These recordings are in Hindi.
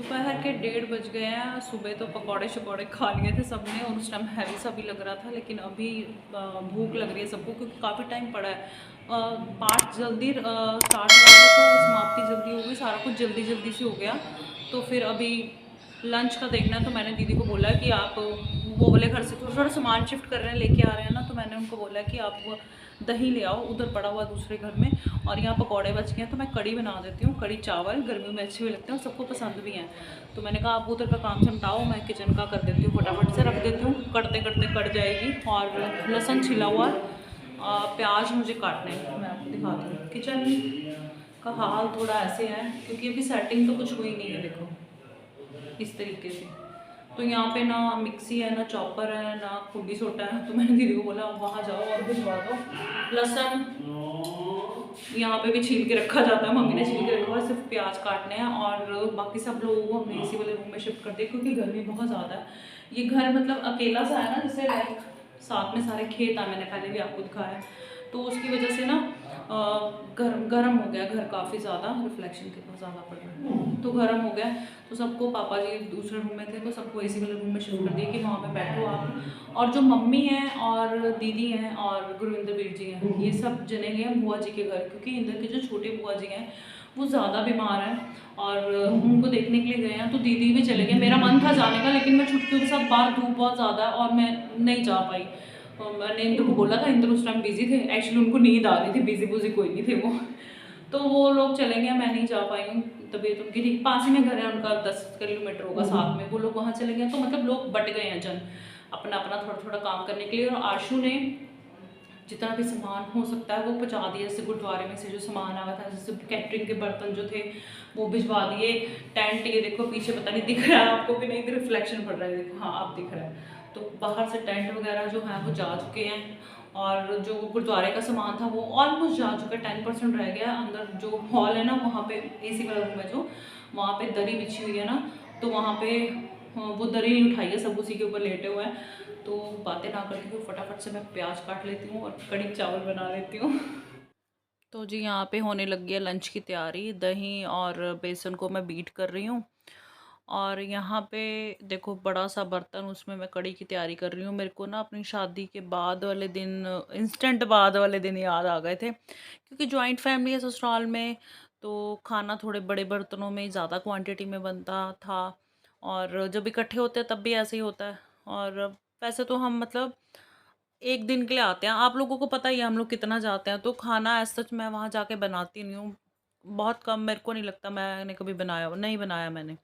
दोपहर के 1:30 बज गए हैं। सुबह तो पकौड़े शकौड़े खा लिए थे सबने और उस टाइम हैवी सा भी लग रहा था, लेकिन अभी भूख लग रही है सबको क्योंकि काफ़ी टाइम पड़ा है। पाठ जल्दी स्टार्ट हुआ था तो समाप्ति जल्दी हो गई, सारा कुछ जल्दी जल्दी से हो गया। तो फिर अभी लंच का देखना है, तो मैंने दीदी को बोला कि आप वो वाले घर से थोड़ा थोड़ा सामान शिफ्ट कर रहे हैं, लेके आ रहे हैं ना, तो मैंने उनको बोला कि आप दही ले आओ, उधर पड़ा हुआ दूसरे घर में। और यहाँ पकौड़े बच गए हैं तो मैं कड़ी बना देती हूँ। कड़ी चावल गर्मियों में अच्छे भी लगते हैं और सबको पसंद भी हैं। तो मैंने कहा आप उधर का काम समटाओ, मैं किचन का कर देती हूँ, फटाफट से रख देती हूँ, करते करते कट जाएगी। और लहसुन छिला हुआ, प्याज मुझे काटने हैं, मैं आपको दिखाती हूँ। किचन का हाल थोड़ा ऐसे है क्योंकि अभी सेटिंग तो कुछ हुई नहीं है, देखो इस तरीके से। तो यहाँ पे ना मिक्सी है, ना चॉपर है, ना खुडी सोटा है। तो मैंने दीदी को बोला आप वहाँ जाओ और भिजवा दो। लहसुन यहाँ पे भी छील के रखा जाता है, मम्मी ने छील के रखा हुआ है, सिर्फ प्याज काटने हैं। और बाकी सब लोगों को हमने इसी वाले रूम में शिफ्ट कर दिया क्योंकि गर्मी बहुत ज़्यादा है। ये घर मतलब अकेला सा है ना, जैसे लाइक साथ में सारे खेत है, मैंने पहले भी आपको दिखाया है। तो उसकी वजह से ना गर्म हो गया घर काफ़ी ज़्यादा, रिफ्लेक्शन कितना ज़्यादा पड़ रहा है, तो गर्म हो गया। तो सबको, पापा जी दूसरे रूम में थे तो सबको एसी वाले रूम में शिफ्ट कर दिया कि वहाँ पे बैठो आप। और जो मम्मी हैं और दीदी हैं और गुरविंदर वीर जी हैं, ये सब जने गए हैं बुआ जी के घर, क्योंकि इंदर के जो छोटे बुआ जी हैं वो ज़्यादा बीमार हैं और उनको देखने के लिए गए हैं। तो दीदी भी चले गए, मेरा मन था जाने का, लेकिन मैं छुट्टियों के साथ बाहर धूप बहुत ज़्यादा है और मैं नहीं जा पाई। तो मैंने इंद्र को बोला था, इंद्र उस टाइम बिजी थे, एक्चुअली उनको नींद आ रही थी, बिजी बुजी कोई नहीं थे वो। तो वो लोग चले गए, मैं नहीं जा पाई हूँ, तबीयत उनकी ठीक, पास ही में घर है उनका, 10 किलोमीटर होगा साथ में, वो लोग वहाँ चले गए। तो मतलब लोग बट गए हैं जन अपना अपना थोड़ा थोड़ा काम करने के लिए। और आशु ने जितना भी सामान हो सकता है वो पहुँचा दिया, जैसे गुरुद्वारे में से जो सामान आया था, जैसे कैटरिंग के बर्तन जो थे वो भिजवा दिए। टेंट, ये देखो पीछे, पता नहीं दिख रहा है आपको भी नहीं, रिफ्लेक्शन पड़ रहा है, देखो हाँ आप दिख रहा है। तो बाहर से टेंट वगैरह जो है वो जा चुके हैं। और जो गुरुद्वारे का सामान था वो ऑलमोस्ट जा चुका है, 10% रह गया। अंदर जो हॉल है ना, वहाँ पे एसी वाला रूम है जो, वहाँ पे दरी बिछी हुई है ना, तो वहाँ पे वो दरी नहीं उठाई है, सब उसी के ऊपर लेटे हुए हैं। तो बातें ना करती हूँ, फटाफट से मैं प्याज काट लेती हूँ और कड़ी चावल बना लेती हूँ। तो जी यहाँ पे होने लग गया लंच की तैयारी। दही और बेसन को मैं बीट कर रही हूँ। और यहाँ पे देखो बड़ा सा बर्तन, उसमें मैं कड़ी की तैयारी कर रही हूँ। मेरे को ना अपनी शादी के बाद वाले दिन, इंस्टेंट बाद वाले दिन याद आ गए थे, क्योंकि जॉइंट फैमिली है ससुराल में, तो खाना थोड़े बड़े बर्तनों में ज़्यादा क्वांटिटी में बनता था। और जब इकट्ठे होते हैं तब भी ऐसे ही होता है। और वैसे तो हम मतलब एक दिन के लिए आते हैं, आप लोगों को पता ही है हम लोग कितना जाते हैं, तो खाना एज सच मैं वहाँ जाके बनाती नहीं हूँ। बहुत कम, मेरे को नहीं लगता मैंने कभी बनाया, नहीं बनाया मैंने।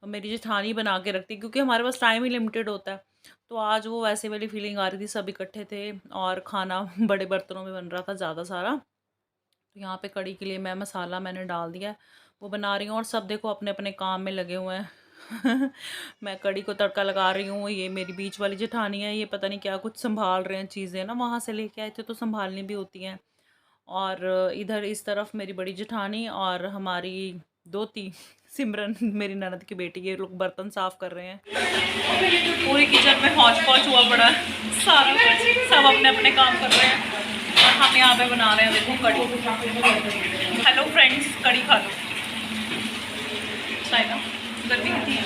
मेरी जेठानी बना के रखती, क्योंकि हमारे पास टाइम ही लिमिटेड होता है। तो आज वो वैसे वाली फीलिंग आ रही थी, सब इकट्ठे थे और खाना बड़े बर्तनों में बन रहा था ज़्यादा सारा। तो यहाँ पे कड़ी के लिए मैं मसाला मैंने डाल दिया है, वो बना रही हूँ। और सब देखो अपने अपने काम में लगे हुए हैं। मैं कड़ी को तड़का लगा रही हूँ, ये मेरी बीच वाली जेठानी है, ये पता नहीं क्या कुछ संभाल रहे हैं चीज़ें ना, वहाँ से लेके आए थे तो संभालनी भी होती हैं। और इधर इस तरफ मेरी बड़ी जेठानी और हमारी दोती सिमरन, मेरी ननद की बेटी, ये लोग बर्तन साफ कर रहे हैं। पूरी किचन में हौच पौच हुआ पड़ा है, सारा कुछ सब अपने अपने काम कर रहे हैं और हम यहाँ पे बना रहे हैं, देखो कड़ी। हेलो फ्रेंड्स, कड़ी खा लो। ना गर्मी कितनी है?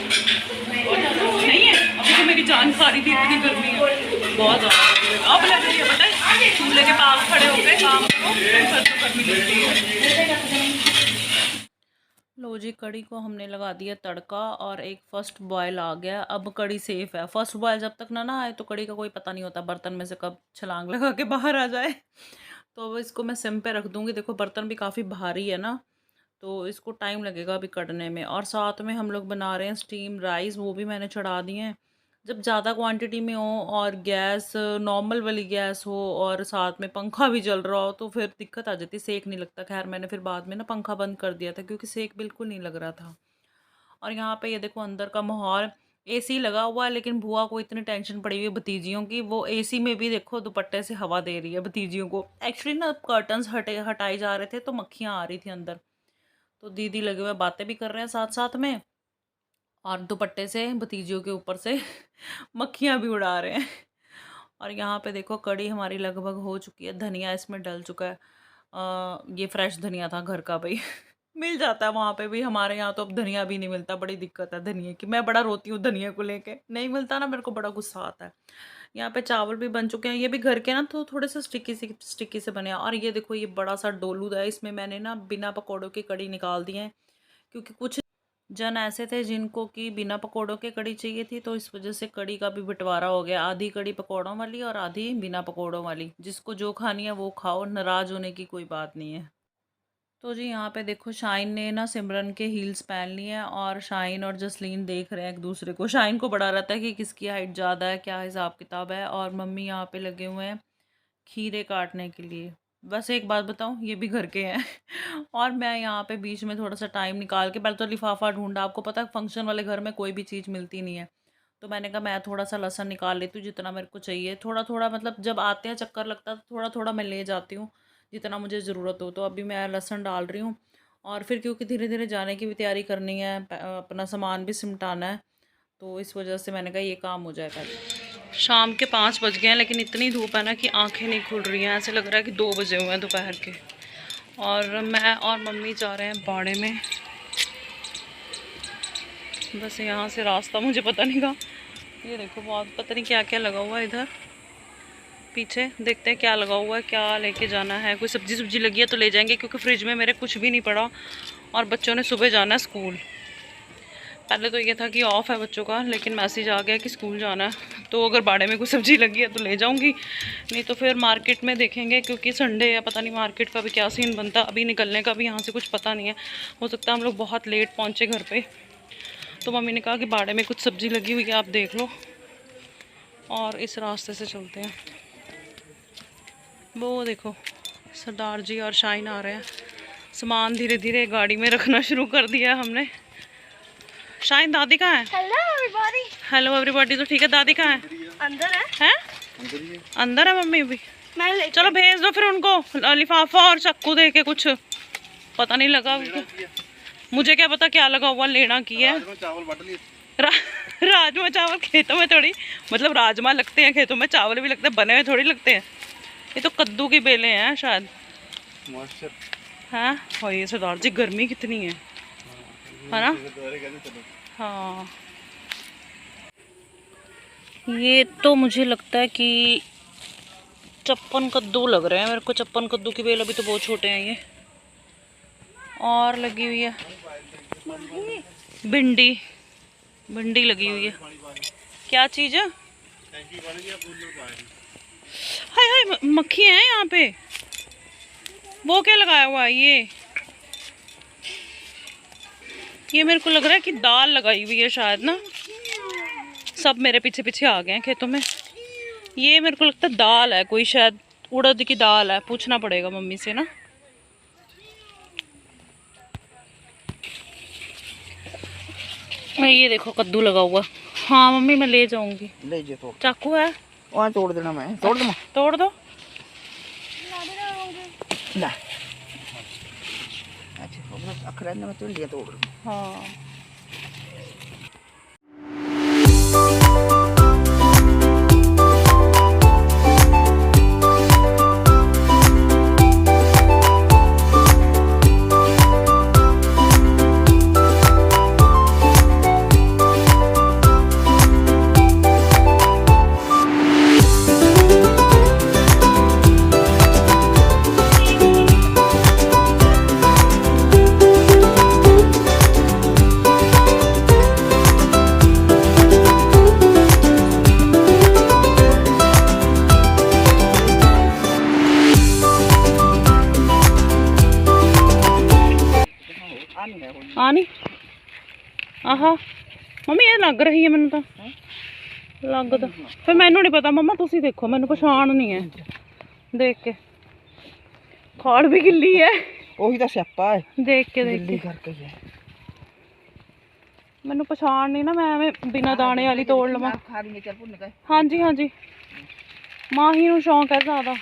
नहीं है, अभी तो मेरी जान खा रही थी, इतनी गर्मी है बहुत ज़्यादा। अब लग रही है पता है, चूल्हे के पास खड़े होकर काम करो फिर तो गर्मी लगती है। लो जी, कड़ी को हमने लगा दिया तड़का और एक फर्स्ट बॉयल आ गया। अब कड़ी सेफ है, फर्स्ट बॉयल जब तक ना आए तो कड़ी का कोई पता नहीं होता बर्तन में से कब छलांग लगा के बाहर आ जाए। तो अब इसको मैं सिम पे रख दूँगी। देखो बर्तन भी काफ़ी भारी है ना, तो इसको टाइम लगेगा अभी कढ़ने में। और साथ में हम लोग बना रहे हैं स्टीम राइस, वो भी मैंने चढ़ा दिए हैं। जब ज़्यादा क्वांटिटी में हो और गैस नॉर्मल वाली गैस हो और साथ में पंखा भी चल रहा हो तो फिर दिक्कत आ जाती, सेक नहीं लगता। खैर मैंने फिर बाद में ना पंखा बंद कर दिया था क्योंकि सेक बिल्कुल नहीं लग रहा था। और यहाँ पे ये देखो अंदर का माहौल, एसी लगा हुआ है, लेकिन बुआ को इतनी टेंशन पड़ी हुई है भतीजियों की, वो एसी में भी देखो दुपट्टे से हवा दे रही है भतीजियों को। एक्चुअली ना कर्टन्स हटाए जा रहे थे तो मक्खियाँ आ रही थी अंदर, तो दीदी लगे हुए बातें भी कर रहे हैं साथ साथ में और दुपट्टे से भतीजियों के ऊपर से मक्खियाँ भी उड़ा रहे हैं। और यहाँ पे देखो कड़ी हमारी लगभग हो चुकी है, धनिया इसमें डल चुका है। ये फ्रेश धनिया था घर का भाई। मिल जाता है वहाँ पे भी, हमारे यहाँ तो अब धनिया भी नहीं मिलता, बड़ी दिक्कत है धनिया की। मैं बड़ा रोती हूँ धनिया को लेके, नहीं मिलता ना मेरे को बड़ा गुस्सा आता है। यहाँ पे चावल भी बन चुके हैं, ये भी घर के ना तो थोड़े से स्टिकी से बने हैं। और ये देखो ये बड़ा सा डोलू है, इसमें मैंने ना बिना पकौड़ों की कड़ी निकाल दी है, क्योंकि कुछ जन ऐसे थे जिनको कि बिना पकौड़ों के कड़ी चाहिए थी, तो इस वजह से कड़ी का भी बंटवारा हो गया, आधी कड़ी पकौड़ों वाली और आधी बिना पकौड़ों वाली। जिसको जो खानी है वो खाओ, नाराज़ होने की कोई बात नहीं है। तो जी यहाँ पे देखो शाइन ने ना सिमरन के हील्स पहन लिए हैं, और शाइन और जसलीन देख रहे हैं एक दूसरे को। शाइन को बड़ा रहता है कि किसकी हाइट ज़्यादा है, क्या हिसाब किताब है। और मम्मी यहाँ पे लगे हुए हैं खीरे काटने के लिए। बस एक बात बताऊँ, ये भी घर के हैं और मैं यहाँ पे बीच में थोड़ा सा टाइम निकाल के पहले तो लिफाफा ढूंढा। आपको पता है फंक्शन वाले घर में कोई भी चीज़ मिलती नहीं है, तो मैंने कहा मैं थोड़ा सा लहसुन निकाल लेती हूँ, जितना मेरे को चाहिए थोड़ा थोड़ा, मतलब जब आते हैं चक्कर लगता है तो थोड़ा थोड़ा मैं ले जाती हूँ जितना मुझे ज़रूरत हो। तो अभी मैं लहसुन डाल रही हूँ, और फिर क्योंकि धीरे धीरे जाने की भी तैयारी करनी है, अपना सामान भी सिमटाना है, तो इस वजह से मैंने कहा ये काम हो जाए पहले। शाम के 5 बज गए हैं, लेकिन इतनी धूप है ना कि आंखें नहीं खुल रही हैं, ऐसे लग रहा है कि 2 बजे हुए हैं दोपहर के। और मैं और मम्मी जा रहे हैं बाड़े में। बस यहाँ से रास्ता मुझे पता नहीं का, ये देखो बहुत पता नहीं क्या क्या लगा हुआ है इधर पीछे, देखते हैं क्या लगा हुआ है, क्या लेके जाना है। कोई सब्जी सब्जी लगी है तो ले जाएंगे, क्योंकि फ्रिज में मेरे कुछ भी नहीं पड़ा और बच्चों ने सुबह जाना है स्कूल। पहले तो ये था कि ऑफ है बच्चों का, लेकिन मैसेज आ गया कि स्कूल जाना है, तो अगर बाड़े में कोई सब्जी लगी है तो ले जाऊंगी, नहीं तो फिर मार्केट में देखेंगे, क्योंकि संडे है, पता नहीं मार्केट का भी क्या सीन बनता है। अभी निकलने का भी यहाँ से कुछ पता नहीं है, हो सकता है हम लोग बहुत लेट पहुँचे घर पर। तो मम्मी ने कहा कि बाड़े में कुछ सब्जी लगी हुई है, आप देख लो, और इस रास्ते से चलते हैं। वो देखो सरदार जी और शाइन आ रहे हैं। सामान धीरे धीरे गाड़ी में रखना शुरू कर दिया हमने। शाइन दादी कहाँ है? Hello everybody. हेलो एवरीबॉडी तो ठीक है, दादी कहाँ है? अंदर है। हैं? अंदर है मम्मी भी। चलो भेज दो फिर उनको लिफाफा और चाकू दे के, कुछ पता नहीं लगा मुझे, क्या पता क्या लगा हुआ, लेना की है। राजमा चावल खेतों में थोड़ी, मतलब राजमा लगते हैं खेतों में, चावल भी लगते हैं, बने हुए थोड़ी लगते हैं। ये तो कद्दू की बेलें हैं शायद। हाँ और ये सरदार जी गर्मी कितनी है ना। हाँ ये तो मुझे लगता है कि चप्पन कद्दू लग रहे हैं मेरे को। चप्पन कद्दू की बेल, अभी तो बहुत छोटे हैं ये। और लगी हुई है भिंडी, भिंडी लगी हुई है। क्या चीज़ है? हाय हाय मक्खी है यहाँ पे। वो क्या लगाया हुआ है ये मेरे को लग रहा है कि दाल लगाई हुई है शायद ना। सब मेरे पीछे पीछे आ गए हैं खेतों में। ये मेरे को लगता है दाल है कोई, शायद उड़द की दाल है, पूछना पड़ेगा मम्मी से ना। ये देखो कद्दू लगा हुआ। हाँ मम्मी मैं ले जाऊंगी। ले जा, तो चाकू है वहाँ, तोड़ देना। मैं तोड़ दूँ? तोड़ दो। ला अच्छा अखरा में तोड़ लिया, तोड़। हाँ आनी आहा मम्मी ये लग रही है मैंने तो लग तो फिर मैनू नहीं पता मम्मा, तुसी देखो मैनू पछाण नहीं है देख के। खाड़ भी गिल्ली है, वही तो स्यापा है, देख के करके मैनू पछाण नहीं ना, मैं बिना दाने वाली तोड़ लवां। हाँ जी हाँ जी, माही नू शौक है ज्यादा।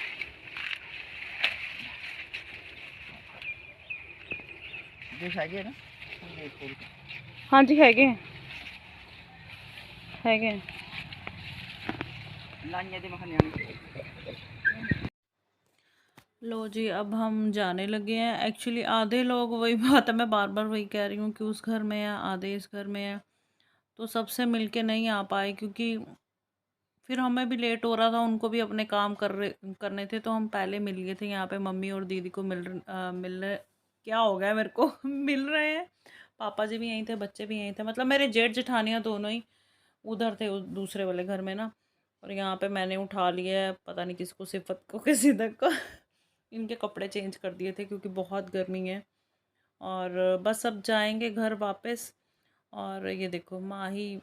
हाँ जी हैगे हैगे। लो जी, अब हम जाने लगे हैं। एक्चुअली आधे लोग, वही बात है, मैं बार बार वही कह रही हूँ कि उस घर में है, आधे इस घर में है, तो सबसे मिलके नहीं आ पाए क्योंकि फिर हमें भी लेट हो रहा था, उनको भी अपने काम करने थे, तो हम पहले मिल गए थे। यहाँ पे मम्मी और दीदी को मिल रहे, क्या हो गया मेरे को मिल रहे हैं। पापा जी भी यहीं थे, बच्चे भी यहीं थे, मतलब मेरे जेठ जेठानियाँ दोनों ही उधर थे दूसरे वाले घर में ना। और यहाँ पे मैंने उठा लिया है, पता नहीं किसको, सिफत को किसी तक को इनके कपड़े चेंज कर दिए थे क्योंकि बहुत गर्मी है। और बस अब जाएंगे घर वापस। और ये देखो माँ ही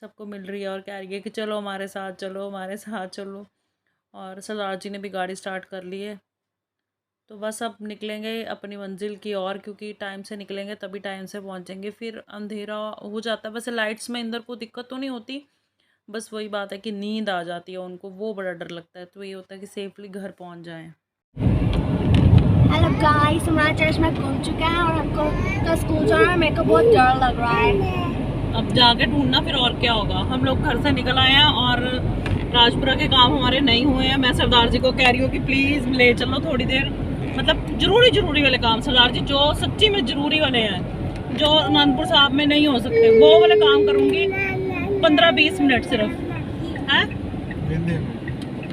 सबको मिल रही है और कह रही है कि चलो हमारे साथ, चलो हमारे साथ चलो। और सरदार जी ने भी गाड़ी स्टार्ट कर ली है, तो बस अब निकलेंगे अपनी मंजिल की ओर, क्योंकि टाइम से निकलेंगे तभी टाइम से पहुंचेंगे, फिर अंधेरा हो जाता है। वैसे लाइट्स में इंदर को दिक्कत तो नहीं होती, बस वही बात है कि नींद आ जाती है उनको, वो बड़ा डर लगता है। तो ये होता है कि सेफली घर पहुंच जाएं। हेलो गाइस, हमारा चर्च में घूम चुका है और हमको तो स्कूल जाना है। मेरे को बहुत डर लग रहा है। अब जाके ढूंढना फिर और क्या होगा। हम लोग घर से निकल आए हैं और राजपुरा के काम हमारे नहीं हुए हैं। मैं सरदार जी को कह रही हूँ कि प्लीज़ ले चलो थोड़ी देर, मतलब जरूरी वाले काम सरदार जी, जो सच्ची में जरूरी वाले हैं, जो अनंदपुर साहब में नहीं हो सकते, वो वाले काम करूँगी 15-20 मिनट सिर्फ है।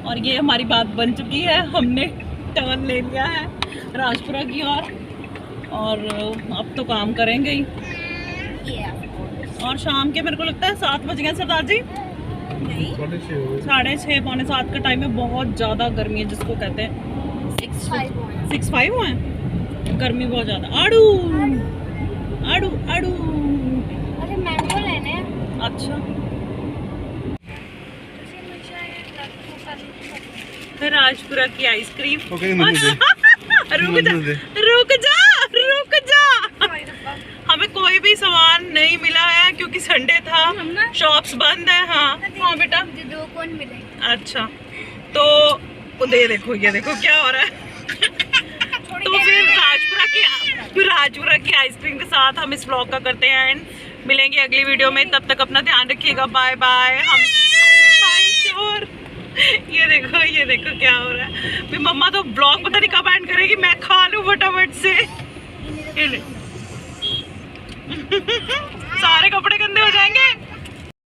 और ये हमारी बात बन चुकी है, हमने टर्न ले लिया है राजपुरा की और अब तो काम करेंगे ही। और शाम के मेरे को लगता है 7 बज गए सरदार जी, 6:30 पौने 7 का टाइम है। बहुत ज़्यादा गर्मी है, जिसको कहते हैं 6:5 हुए हैं, गर्मी बहुत ज़्यादा। आड़ू आड़ू आड़ू, अरे मैंगो लेने। अच्छा, फिर राजपुरा की आइसक्रीम। रुक जा, हमें कोई भी सामान नहीं मिला है क्योंकि संडे था, शॉप्स बंद है। हाँ हाँ बेटा, दो कौन मिले? अच्छा, तो ये देखो क्या हो रहा है। तो फिर राजपुरा की आइसक्रीम के साथ हम इस व्लॉग का करते हैं एंड। मिलेंगे अगली वीडियो में, तब तक अपना ध्यान रखिएगा। Bye bye. हम ये देखो क्या हो रहा है। फिर मम्मा तो ब्लॉग पता नहीं कब एंड करेगी, मैं खा लूं फटाफट से। सारे कपड़े गंदे हो जाएंगे।